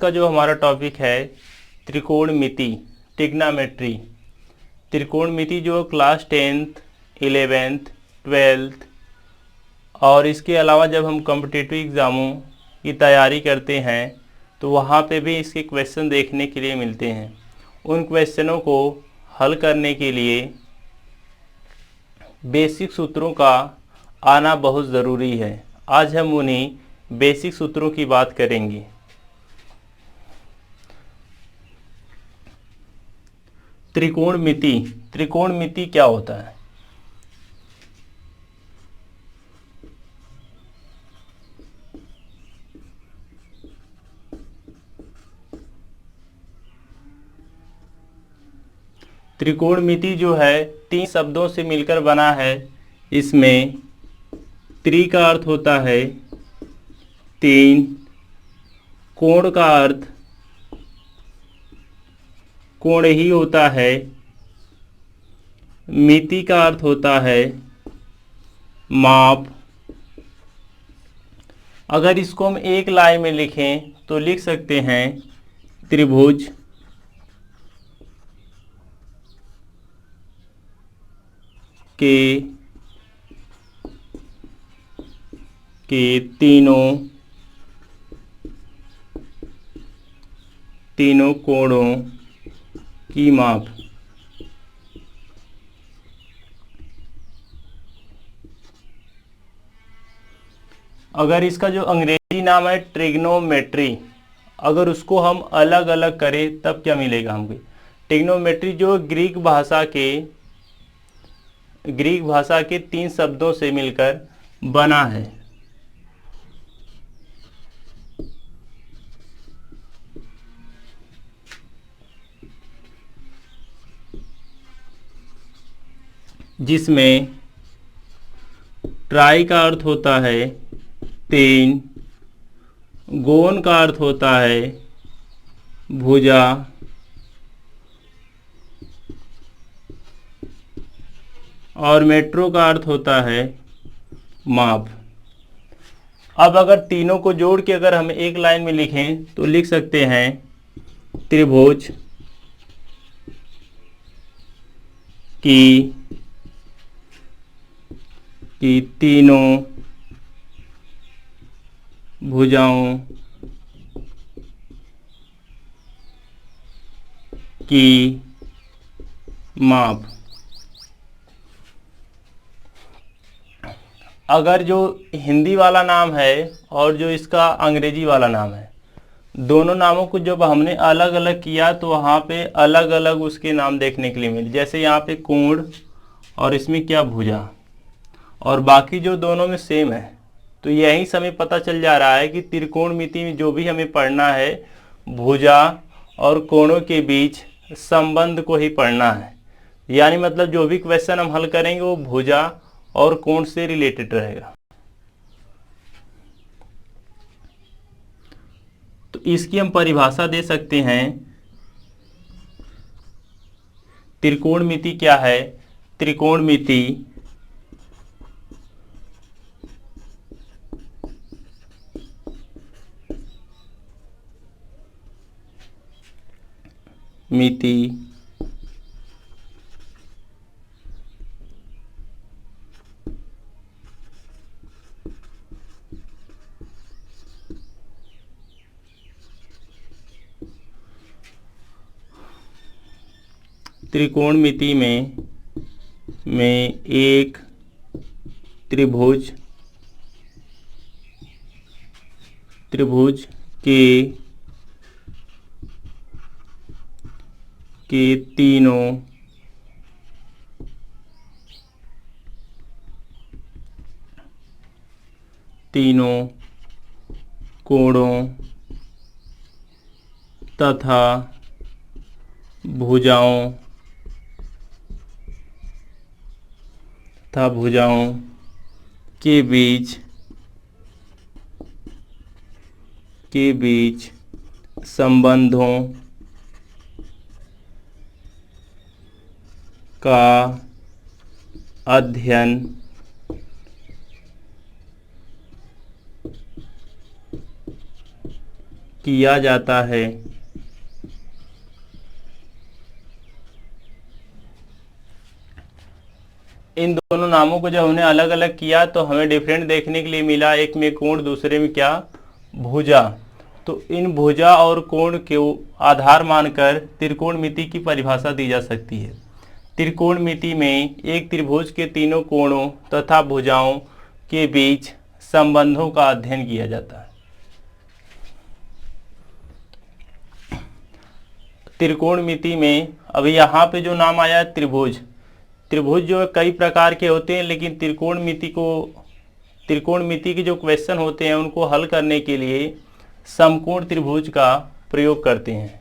का जो हमारा टॉपिक है त्रिकोणमिति, ट्रिग्नोमेट्री। त्रिकोणमिति जो क्लास 10th, 11th, 12th और इसके अलावा जब हम कॉम्पिटिटिव एग्ज़ामों की तैयारी करते हैं तो वहाँ पे भी इसके क्वेश्चन देखने के लिए मिलते हैं। उन क्वेश्चनों को हल करने के लिए बेसिक सूत्रों का आना बहुत ज़रूरी है। आज हम उन्हीं बेसिक सूत्रों की बात करेंगे। त्रिकोणमिति, त्रिकोणमिति क्या होता है? त्रिकोणमिति जो है 3 शब्दों से मिलकर बना है। इसमें त्रि का अर्थ होता है 3, कोण का अर्थ कोण ही होता है, मिति का अर्थ होता है माप। अगर इसको हम एक लाइन में लिखें तो लिख सकते हैं त्रिभुज के तीनों कोणों की माप। अगर इसका जो अंग्रेजी नाम है ट्रिग्नोमेट्री, अगर उसको हम अलग अलग करें तब क्या मिलेगा हमको? ट्रिग्नोमेट्री जो ग्रीक भाषा के 3 शब्दों से मिलकर बना है। जिसमें ट्राई का अर्थ होता है 3, गोन का अर्थ होता है भुजा, और मेट्रो का अर्थ होता है माप। अब अगर तीनों को जोड़ के अगर हम एक लाइन में लिखें तो लिख सकते हैं त्रिभुज की तीनों भुजाओं की माप। अगर जो हिंदी वाला नाम है और जो इसका अंग्रेजी वाला नाम है, दोनों नामों को जब हमने अलग अलग किया तो वहाँ पे अलग अलग उसके नाम देखने के लिए मिले। जैसे यहाँ पे कोण और इसमें क्या भुजा, और बाकी जो दोनों में सेम है। तो यहीं से हमें पता चल जा रहा है कि त्रिकोणमिति में जो भी हमें पढ़ना है भुजा और कोणों के बीच संबंध को ही पढ़ना है। यानी मतलब जो भी क्वेश्चन हम हल करेंगे वो भुजा और कोण से रिलेटेड रहेगा। तो इसकी हम परिभाषा दे सकते हैं। त्रिकोणमिति क्या है? त्रिकोणमिति त्रिकोणमिति में एक त्रिभुज के तीनों कोणों तथा भुजाओं के बीच संबंधों का अध्ययन किया जाता है। इन दोनों नामों को जब हमने अलग अलग किया तो हमें डिफरेंट देखने के लिए मिला, एक में कोण, दूसरे में क्या, भुजा। तो इन भुजा और कोण के आधार मानकर त्रिकोणमिति की परिभाषा दी जा सकती है। त्रिकोणमिति में एक त्रिभुज के तीनों कोणों तथा भुजाओं के बीच संबंधों का अध्ययन किया जाता है। त्रिकोणमिति में अभी यहाँ पे जो नाम आया त्रिभुज, त्रिभुज जो कई प्रकार के होते हैं, लेकिन त्रिकोणमिति के जो क्वेश्चन होते हैं उनको हल करने के लिए समकोण त्रिभुज का प्रयोग करते हैं।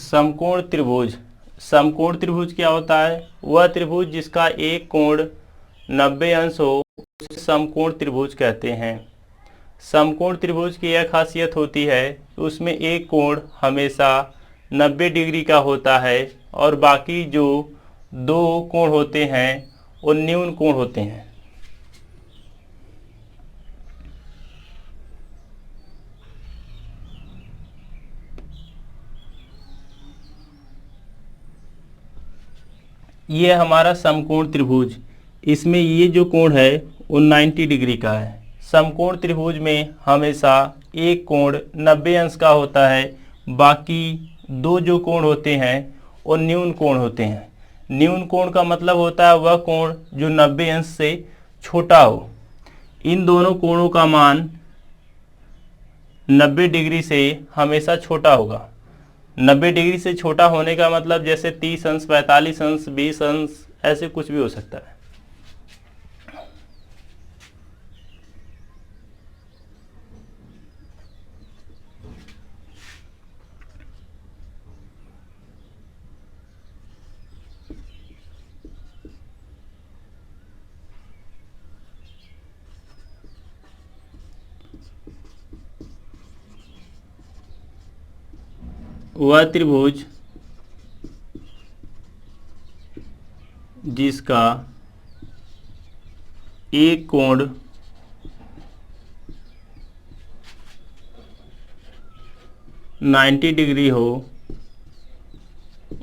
समकोण त्रिभुज, समकोण त्रिभुज क्या होता है? वह त्रिभुज जिसका एक कोण 90 अंश हो उसे समकोण त्रिभुज कहते हैं। समकोण त्रिभुज की यह खासियत होती है कि उसमें एक कोण हमेशा 90 डिग्री का होता है और बाकी जो दो कोण होते हैं वो न्यून कोण होते हैं। ये हमारा समकोण त्रिभुज, इसमें ये जो कोण है वो 90 डिग्री का है। समकोण त्रिभुज में हमेशा एक कोण 90 अंश का होता है, बाकी दो जो कोण होते हैं वो न्यून कोण होते हैं। न्यून कोण का मतलब होता है वह कोण जो 90 अंश से छोटा हो। इन दोनों कोणों का मान 90 डिग्री से हमेशा छोटा होगा। 90 डिग्री से छोटा होने का मतलब जैसे 30 अंश, 45 अंश, 20 अंश, ऐसे कुछ भी हो सकता है। वह त्रिभुज जिसका एक कोण 90 डिग्री हो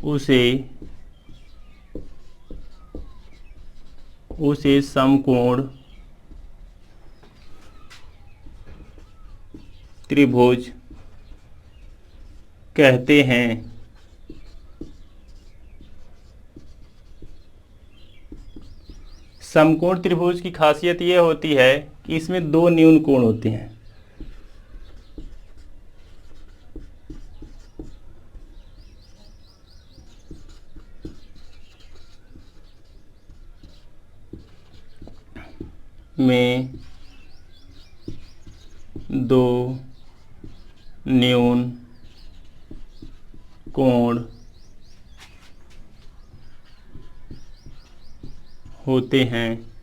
उसे समकोण त्रिभुज कहते हैं। समकोण त्रिभुज की खासियत ये होती है कि इसमें दो न्यून कोण होते हैं। में दो न्यून कोण होते हैं।